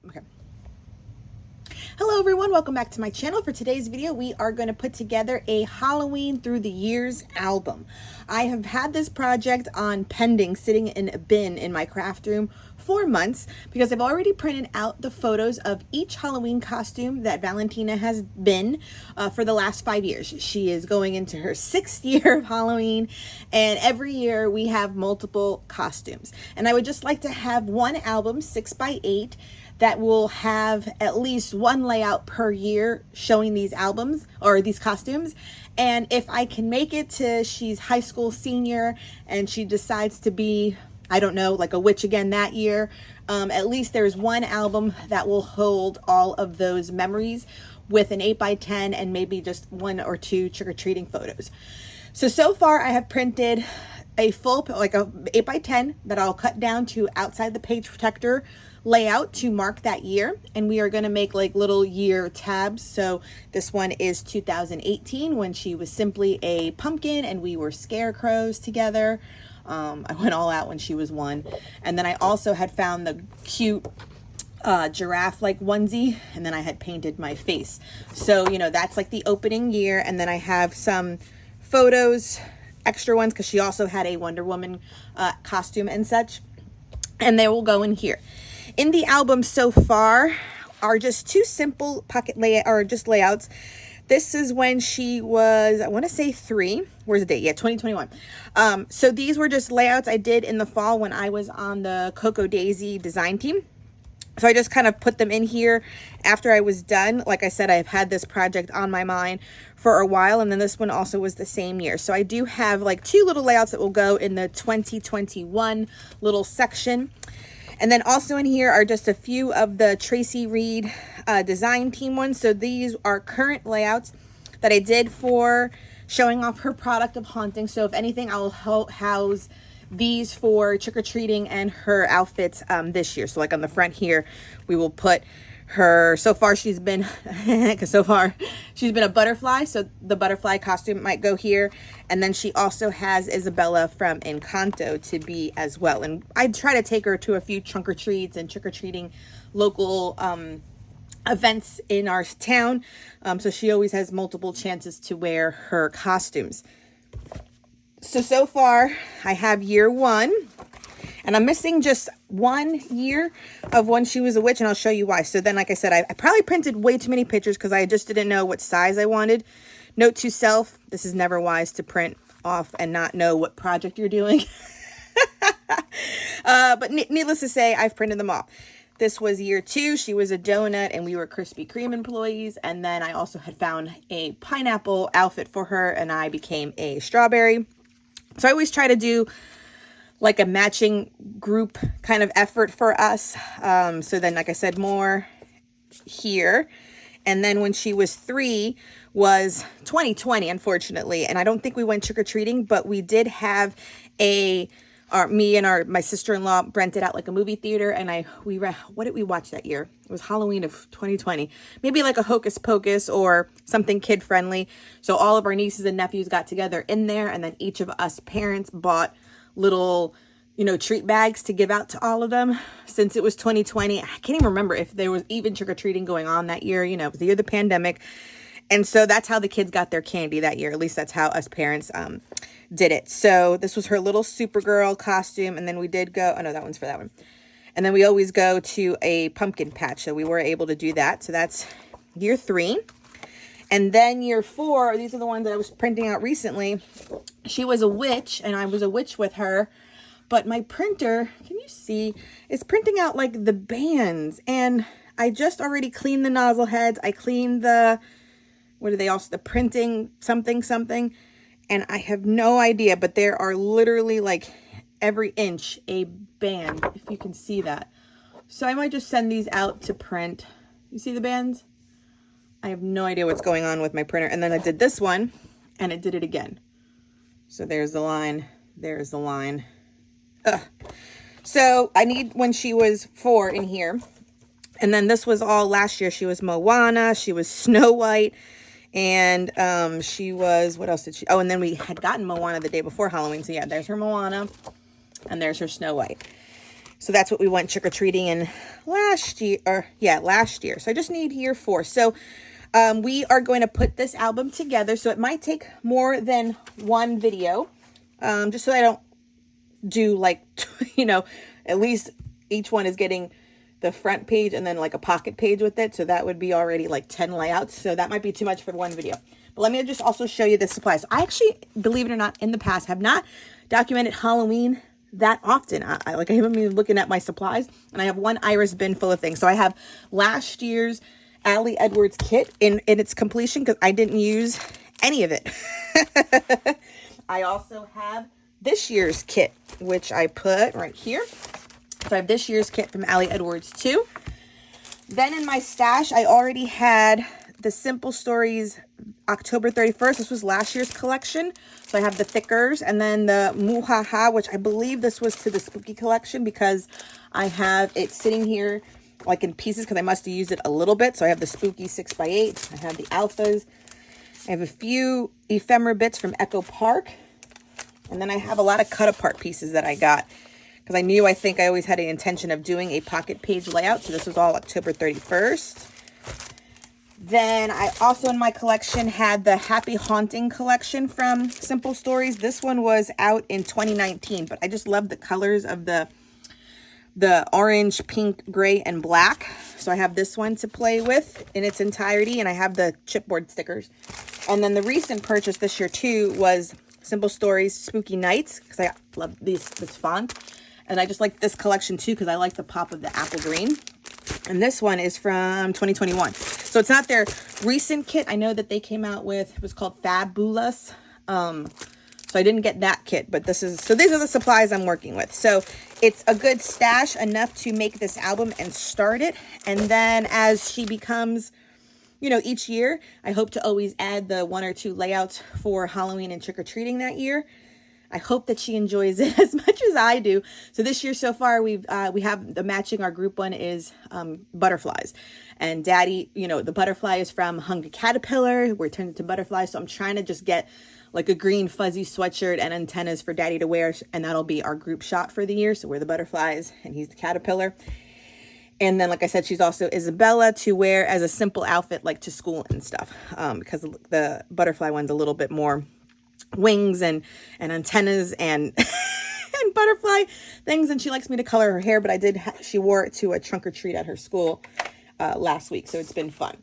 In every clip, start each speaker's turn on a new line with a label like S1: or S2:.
S1: Okay. Hello everyone, welcome back to my channel. For today's video, we are going to put together a Halloween through the years album. I have had this project on pending, sitting in a bin in my craft room for months because I've already printed out the photos of each Halloween costume that Valentina has been for the last 5 years. She is going into her 6th year of Halloween, and every year we have multiple costumes. And I would just like to have one album, 6x8, that will have at least one layout per year showing these albums or these costumes. And if I can make it to she's high school senior and she decides to be, I don't know, like a witch again that year, at least there's one album that will hold all of those memories with an 8x10 and maybe just 1 or 2 trick-or-treating photos. So far I have printed a full, like a 8x10 that I'll cut down to outside the page protector layout to mark that year, and we are going to make like little year tabs. So this one is 2018, when she was simply a pumpkin and we were scarecrows together. I went all out when she was 1, and then I also had found the cute giraffe like onesie, and then I had painted my face. So you know, that's like the opening year. And then I have some photos, extra ones, because she also had a Wonder Woman costume and such, and they will go in here. In the album so far are just 2 simple pocket layouts. This is when she was, I want to say 3. Where's the date? Yeah, 2021. So these were just layouts I did in the fall when I was on the Coco Daisy design team. So I just kind of put them in here after I was done. Like I said, I've had this project on my mind for a while, and then this one also was the same year. So I do have like 2 little layouts that will go in the 2021 little section. And then also in here are just a few of the Traci Reed design team ones. So these are current layouts that I did for showing off her product of haunting. So if anything, I will house these for trick-or-treating and her outfits this year. So like on the front here, we will put her, so far she's been a butterfly, so the butterfly costume might go here. And then she also has Isabella from Encanto to be as well. And I try to take her to a few trunk or treats and trick-or-treating local events in our town, so she always has multiple chances to wear her costumes. So far I have year 1, and I'm missing just 1 year of when she was a witch, and I'll show you why. So then, like I said, I probably printed way too many pictures because I just didn't know what size I wanted. Note to self, this is never wise to print off and not know what project you're doing. But needless to say, I've printed them all. This was year 2. She was a donut and we were Krispy Kreme employees. And then I also had found a pineapple outfit for her and I became a strawberry. So I always try to do like a matching group kind of effort for us. So then, like I said, more here. And then when she was 3 was 2020, unfortunately. And I don't think we went trick-or-treating, but we did have my sister-in-law rented out like a movie theater, and what did we watch that year? It was Halloween of 2020. Maybe like a Hocus Pocus or something kid-friendly. So all of our nieces and nephews got together in there, and then each of us parents bought little, treat bags to give out to all of them. Since it was 2020, I can't even remember if there was even trick-or-treating going on that year. It was the year of the pandemic. And so that's how the kids got their candy that year. At least that's how us parents did it. So this was her little Supergirl costume. And then we did go, oh no, that one's for that one. And then we always go to a pumpkin patch. So we were able to do that. So that's year 3. And then year 4, these are the ones that I was printing out recently. She was a witch and I was a witch with her. But my printer, can you see, is printing out like the bands. And I just already cleaned the nozzle heads. I cleaned the printing something. And I have no idea, but there are literally like every inch a band, if you can see that. So I might just send these out to print. You see the bands? I have no idea what's going on with my printer. And then I did this one and it did it again. So there's the line. There's the line. Ugh. So I need when she was 4 in here. And then this was all last year. She was Moana. She was Snow White. And she was, what else did she? Oh, and then we had gotten Moana the day before Halloween. So yeah, there's her Moana and there's her Snow White. So that's what we went trick-or-treating in last year, last year. So I just need year 4. So we are going to put this album together. So it might take more than one video, just so I don't do like, at least each one is getting the front page and then like a pocket page with it. So that would be already like 10 layouts. So that might be too much for one video. But let me just also show you the supplies. I actually, believe it or not, in the past have not documented Halloween that often. I haven't been looking at my supplies, and I have one iris bin full of things. So I have last year's Allie Edwards kit in its completion because I didn't use any of it. I also have this year's kit, which I put right here. So I have this year's kit from Allie Edwards too. Then in my stash, I already had the Simple Stories October 31st. This was last year's collection. So I have the thickers, and then the Muhaha, which I believe this was to the spooky collection because I have it sitting here like in pieces because I must have used it a little bit. So I have the spooky 6x8. I have the alphas. I have a few ephemera bits from Echo Park. And then I have a lot of cut apart pieces that I got because I think I always had an intention of doing a pocket page layout. So this was all October 31st. Then I also in my collection had the Happy Haunting collection from Simple Stories. This one was out in 2019, but I just love the colors of the orange, pink, gray, and black. So I have this one to play with in its entirety, and I have the chipboard stickers. And then the recent purchase this year too was Simple Stories Spooky Nights because I love this font. And I just like this collection too because I like the pop of the apple green. And this one is from 2021. So it's not their recent kit. I know that they came out with, it was called Fabulous. So I didn't get that kit, but these are the supplies I'm working with. So it's a good stash, enough to make this album and start it. And then as she becomes, each year, I hope to always add the 1 or 2 layouts for Halloween and trick-or-treating that year. I hope that she enjoys it as much as I do. So this year so far, we have the matching, our group one is butterflies. And Daddy, the butterfly is from Hungry Caterpillar. We're turned into butterflies. So I'm trying to just get like a green fuzzy sweatshirt and antennas for Daddy to wear. And that'll be our group shot for the year. So we're the butterflies and he's the caterpillar. And then, like I said, she's also Isabella to wear as a simple outfit, like to school and stuff. Because the butterfly one's a little bit more wings and antennas and and butterfly things, and she likes me to color her hair, but she wore it to a trunk or treat at her school last week, so it's been fun.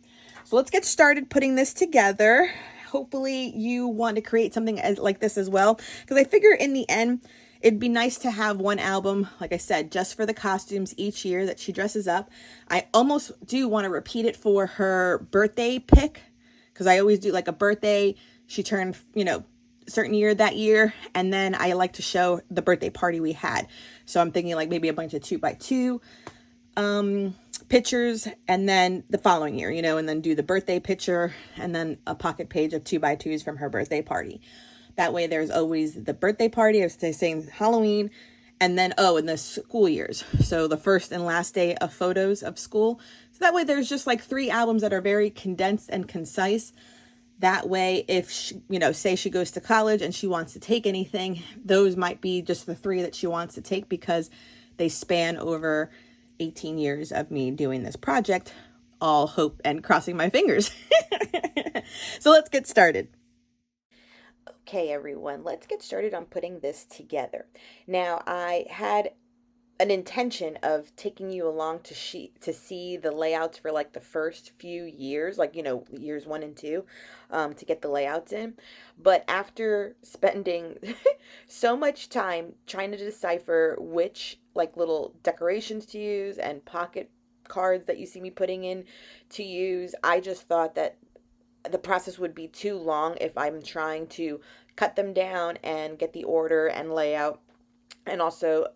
S1: So let's get started putting this together. Hopefully you want to create something like this as well, because I figure in the end it'd be nice to have one album, like I said, just for the costumes each year that she dresses up. I almost do want to repeat it for her birthday pick, because I always do like a birthday. She turned, certain year that year, and then I like to show the birthday party we had. So I'm thinking like maybe a bunch of 2x2 pictures, and then the following year, and then do the birthday picture and then a pocket page of 2x2s from her birthday party. That way there's always the birthday party, I was saying Halloween, and then in the school years, so the first and last day of photos of school. So that way there's just like 3 albums that are very condensed and concise. That way, if she, say she goes to college and she wants to take anything, those might be just the 3 that she wants to take because they span over 18 years of me doing this project. All hope and crossing my fingers. So let's get started. Okay, everyone, let's get started on putting this together. Now, I had an intention of taking you along to see the layouts for like the first few years, like, years 1 and 2, to get the layouts in. But after spending so much time trying to decipher which like little decorations to use and pocket cards that you see me putting in to use, I just thought that the process would be too long if I'm trying to cut them down and get the order and layout, and also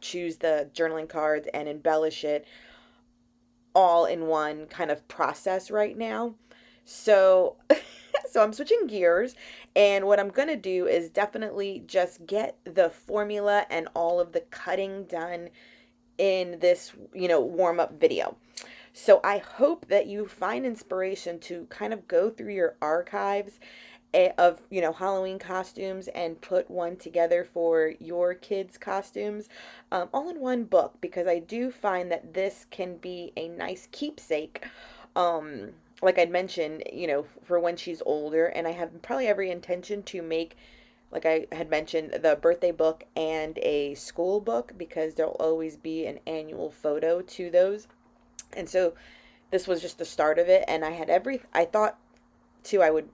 S1: choose the journaling cards and embellish it all in one kind of process right now. So I'm switching gears, and what I'm going to do is definitely just get the formula and all of the cutting done in this, warm-up video. So I hope that you find inspiration to kind of go through your archives of, you know, Halloween costumes and put one together for your kids' costumes, all in one book, because I do find that this can be a nice keepsake. Um, like I'd mentioned, you know, for when she's older, and I have probably every intention to make, like I had mentioned, the birthday book and a school book, because there'll always be an annual photo to those. And so this was just the start of it, and I thought too I would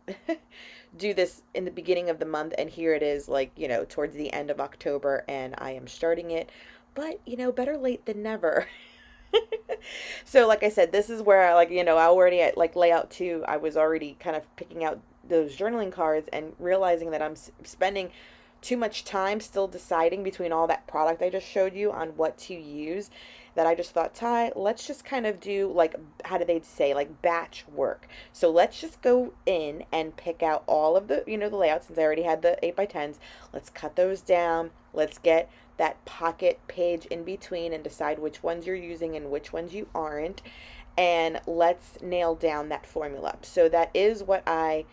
S1: do this in the beginning of the month, and here it is, like, you know, towards the end of October, and I am starting it. But, you know, better late than never. So like I said, this is where I, like, you know, I already at like layout 2, I was already kind of picking out those journaling cards and realizing that I'm spending too much time still deciding between all that product I just showed you on what to use, that I just thought, Ty, let's just kind of do, like, how do they say, like, batch work. So let's just go in and pick out all of the, you know, the layouts, since I already had the 8x10s. Let's cut those down. Let's get that pocket page in between and decide which ones you're using and which ones you aren't. And let's nail down that formula. So that is what I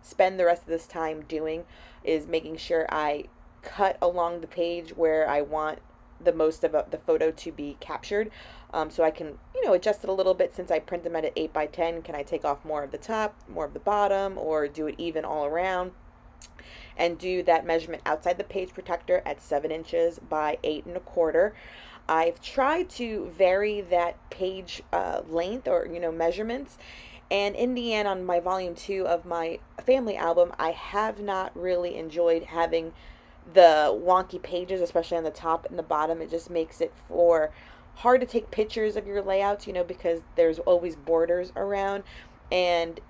S1: spend the rest of this time doing, is making sure I cut along the page where I want the most of the photo to be captured. So I can, you know, adjust it a little bit. Since I print them at 8x10, can I take off more of the top, more of the bottom, or do it even all around? And do that measurement outside the page protector at 7 inches by 8 1/4. I've tried to vary that page length, or, you know, measurements. And in the end, on my volume 2 of my family album, I have not really enjoyed having the wonky pages, especially on the top and the bottom. It just makes it for hard to take pictures of your layouts, you know, because there's always borders around, and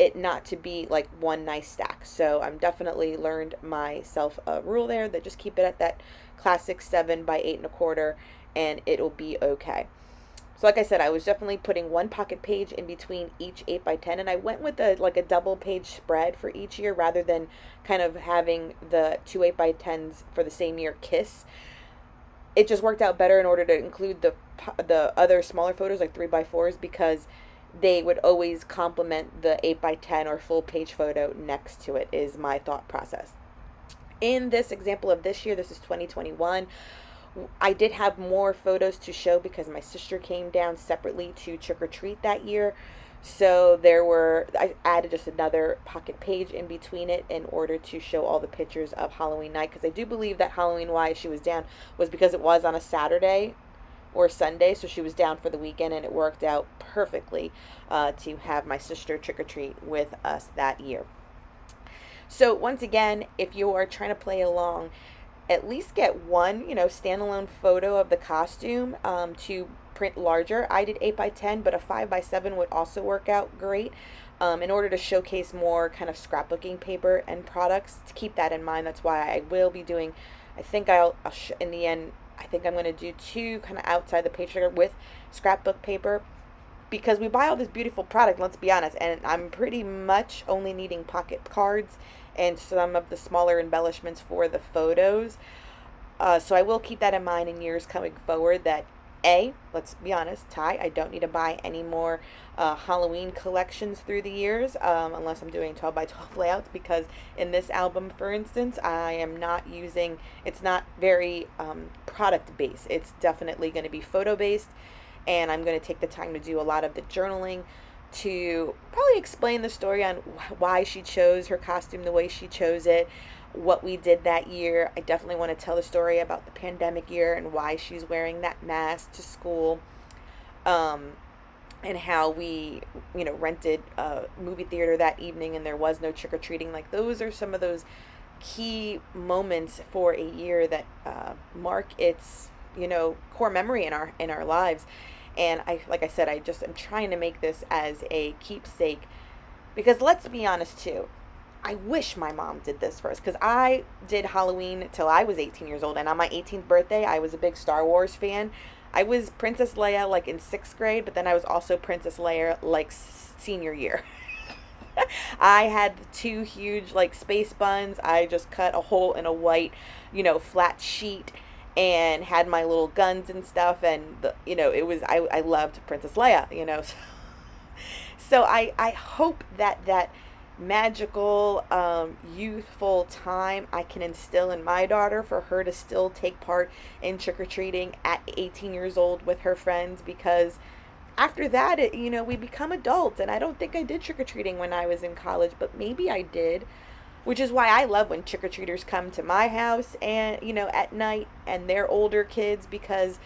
S1: it not to be like one nice stack. So I'm definitely learned myself a rule there, that just keep it at that classic 7 by 8 1/4, and it'll be okay. So like I said, I was definitely putting one pocket page in between each 8x10, and I went with a double page spread for each year, rather than kind of having the two 8x10s for the same year kiss. It just worked out better in order to include the other smaller photos, like 3x4s, because they would always complement the 8x10 or full page photo next to it, is my thought process. In this example of this year, this is 2021, I did have more photos to show because my sister came down separately to trick or treat that year. So I added just another pocket page in between it in order to show all the pictures of Halloween night, because I do believe that Halloween, why she was down, was because it was on a Saturday or Sunday, so she was down for the weekend, and it worked out perfectly to have my sister trick or treat with us that year. So once again, if you are trying to play along, at least get one, you know, standalone photo of the costume to print larger. I did 8x10, but a 5x7 would also work out great in order to showcase more kind of scrapbooking paper and products. To keep that in mind, that's why I will be doing, I think in the end, I think I'm going to do 2 kind of outside the page with scrapbook paper, because we buy all this beautiful product, let's be honest, and I'm pretty much only needing pocket cards and some of the smaller embellishments for the photos. So I will keep that in mind in years coming forward, that let's be honest, Ty, I don't need to buy any more Halloween collections through the years, unless I'm doing 12x12 layouts, because in this album, for instance, I am not using, it's not very product based. It's definitely going to be photo based, and I'm going to take the time to do a lot of the journaling to probably explain the story on why she chose her costume the way she chose it, what we did that year. I definitely want to tell the story about the pandemic year and why she's wearing that mask to school, and how we, you know, rented a movie theater that evening and there was no trick-or-treating. Like, those are some of those key moments for a year that mark its, you know, core memory in our lives. And like I said, I just am trying to make this as a keepsake, because let's be honest too, I wish my mom did this first, because I did Halloween till I was 18 years old, and on my 18th birthday, I was a big Star Wars fan. I was Princess Leia like in 6th grade, but then I was also Princess Leia like senior year. I had 2 huge like space buns. I just cut a hole in a white, you know, flat sheet, and had my little guns and stuff, and you know, it was, I loved Princess Leia, you know. So I hope that magical, youthful time I can instill in my daughter for her to still take part in trick-or-treating at 18 years old with her friends, because after that, we become adults. And I don't think I did trick-or-treating when I was in college, but maybe I did, which is why I love when trick-or-treaters come to my house and, at night, and they're older kids, because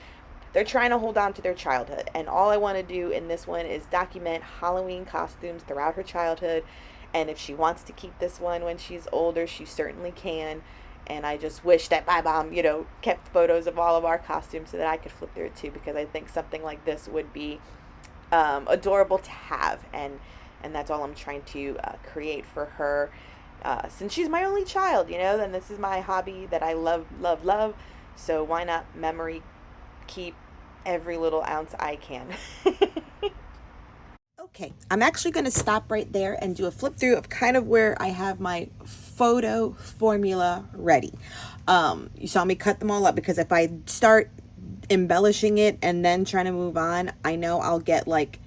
S1: they're trying to hold on to their childhood. And all I want to do in this one is document Halloween costumes throughout her childhood. And if she wants to keep this one when she's older, she certainly can. And I just wish that my mom, kept photos of all of our costumes so that I could flip through it too, because I think something like this would be adorable to have. And that's all I'm trying to create for her. Since she's my only child, then this is my hobby that I love, love, love. So why not memory keep every little ounce I can. Okay, I'm actually going to stop right there and do a flip through of kind of where I have my photo formula ready. You saw me cut them all up, because if I start embellishing it and then trying to move on, I know I'll get like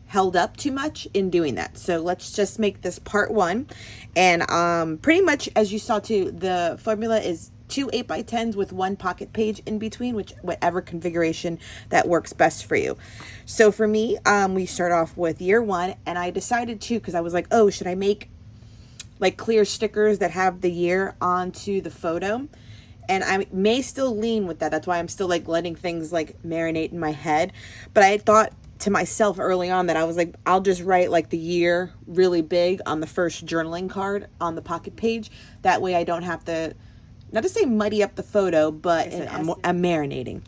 S1: held up too much in doing that. So let's just make this part one. And pretty much, as you saw too, the formula is 2 8x10s with 1 pocket page in between, whatever configuration that works best for you. So for me, we start off with year 1, and I decided to, because I was like, oh, should I make like clear stickers that have the year onto the photo? And I may still lean with that. That's why I'm still like letting things like marinate in my head. But I thought to myself early on that I was like, I'll just write like the year really big on the first journaling card on the pocket page. That way I don't have to, not to say muddy up the photo, but I'm marinating.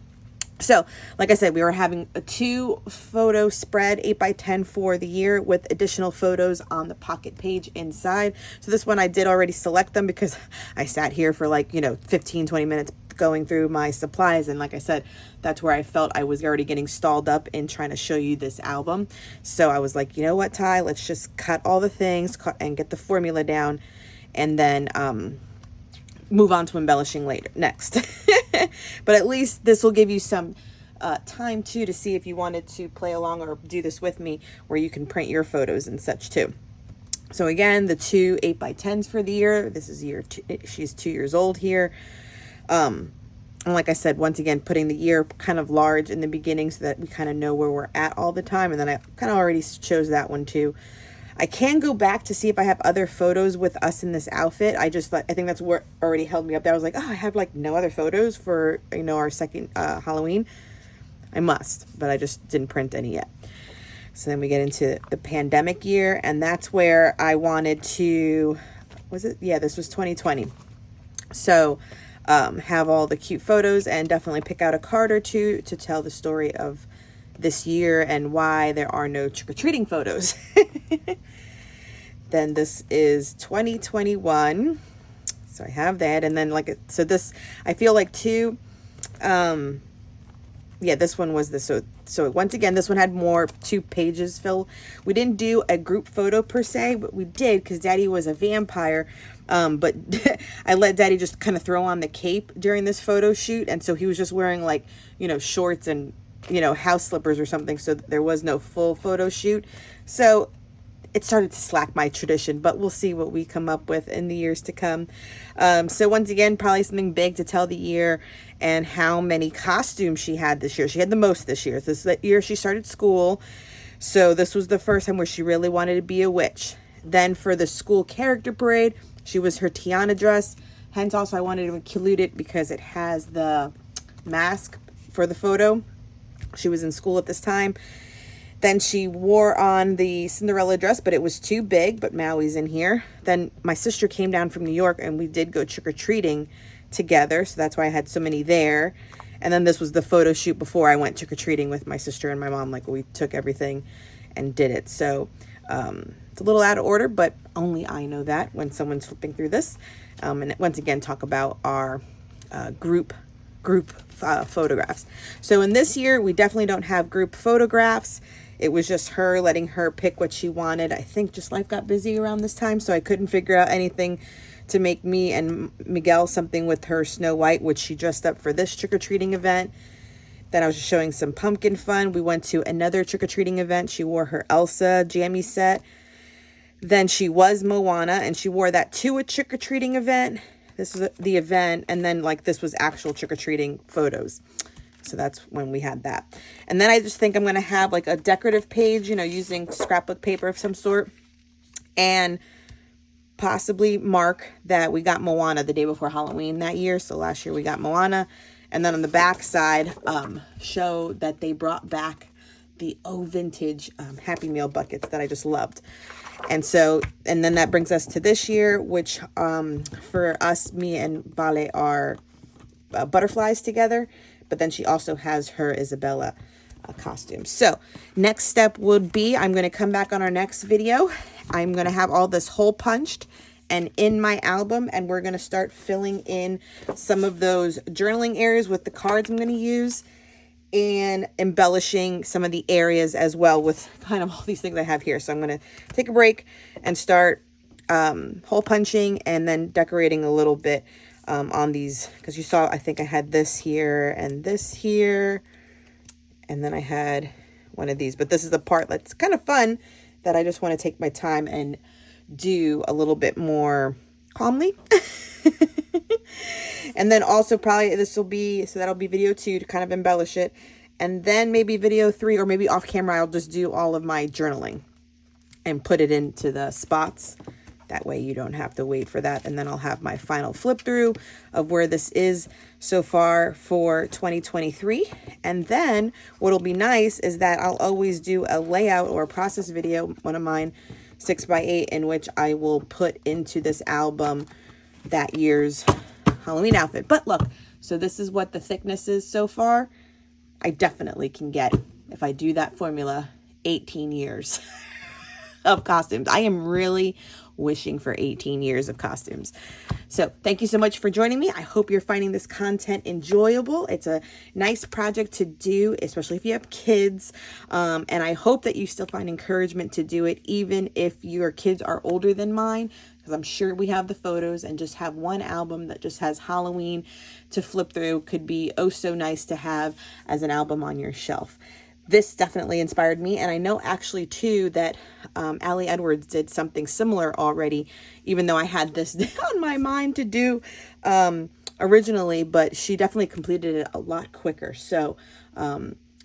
S1: So, like I said, we were having a 2 photo spread, 8x10 for the year, with additional photos on the pocket page inside. So this one I did already select them, because I sat here for like, 15, 20 minutes going through my supplies. And like I said, that's where I felt I was already getting stalled up in trying to show you this album. So I was like, you know what, Ty, let's just cut all the things and get the formula down, and then, move on to embellishing later next. But at least this will give you some time too to see if you wanted to play along or do this with me, where you can print your photos and such too. So again, the 2 8x10s for the year. This is year 2. She's 2 years old here. And like I said, once again, putting the year kind of large in the beginning so that we kind of know where we're at all the time. And then I kind of already chose that one too. I can go back to see if I have other photos with us in this outfit. I think that's what already held me up there. I was like, oh, I have like no other photos for, our second Halloween. I must, but I just didn't print any yet. So then we get into the pandemic year, and that's where I wanted to, this was 2020. So have all the cute photos and definitely pick out a card or two to tell the story of this year and why there are no trick-or-treating photos. Then this is 2021. So I have that. And then this, I feel like too, this one was this. So once again, this one had more 2 pages fill. We didn't do a group photo per se, but we did because Daddy was a vampire. But I let Daddy just kind of throw on the cape during this photo shoot. And so he was just wearing like, shorts and, house slippers or something. So there was no full photo shoot. So it started to slack my tradition, but we'll see what we come up with in the years to come. So once again, probably something big to tell the year and how many costumes she had this year. She had the most this year. This is the year she started school. So this was the first time where she really wanted to be a witch. Then for the school character parade, she was her Tiana dress. Hence also I wanted to include it because it has the mask for the photo. She was in school at this time. Then she wore on the Cinderella dress, but it was too big, but Maui's in here. Then my sister came down from New York and we did go trick-or-treating together. So that's why I had so many there. And then this was the photo shoot before I went trick-or-treating with my sister and my mom. Like we took everything and did it. So it's a little out of order, but only I know that when someone's flipping through this. And once again, talk about our group photographs. So in this year, we definitely don't have group photographs. It was just her letting her pick what she wanted. I think just life got busy around this time, so I couldn't figure out anything to make me and Miguel something with her Snow White, which she dressed up for this trick-or-treating event. Then I was just showing some pumpkin fun. We went to another trick-or-treating event. She wore her Elsa jammy set. Then she was Moana, and she wore that to a trick-or-treating event. This is the event, and then like this was actual trick-or-treating photos. So that's when we had that. And then I just think I'm going to have like a decorative page, you know, using scrapbook paper of some sort, and possibly mark that we got Moana the day before Halloween that year. So last year we got Moana. And then on the back side, show that they brought back the vintage Happy Meal buckets that I just loved. And so, and then that brings us to this year, which for us, me and Vale are butterflies together. But then she also has her Isabella costume. So next step would be, I'm going to come back on our next video. I'm going to have all this hole punched and in my album, and we're going to start filling in some of those journaling areas with the cards I'm going to use, and embellishing some of the areas as well with kind of all these things I have here. So I'm going to take a break and start hole punching and then decorating a little bit on these, because you saw, I think I had this here, and then I had one of these. But this is the part that's kind of fun that I just want to take my time and do a little bit more calmly. And then also probably this will be, so that'll be video 2 to kind of embellish it. And then maybe video 3, or maybe off camera, I'll just do all of my journaling and put it into the spots. That way you don't have to wait for that. And then I'll have my final flip through of where this is so far for 2023. And then what'll be nice is that I'll always do a layout or a process video, one of mine, 6x8, in which I will put into this album that year's Halloween outfit. But look, so this is what the thickness is so far. I definitely can get, if I do that formula, 18 years of costumes. I am really wishing for 18 years of costumes. So thank you so much for joining me. I hope you're finding this content enjoyable. It's a nice project to do, especially if you have kids. And I hope that you still find encouragement to do it, even if your kids are older than mine, because I'm sure we have the photos, and just have one album that just has Halloween to flip through could be oh so nice to have as an album on your shelf. This definitely inspired me, and I know actually too that Allie Edwards did something similar already, even though I had this on my mind to do originally, but she definitely completed it a lot quicker. So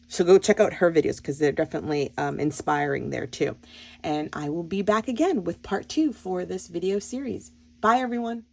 S1: so go check out her videos, because they're definitely inspiring there too. And I will be back again with part 2 for this video series. Bye everyone.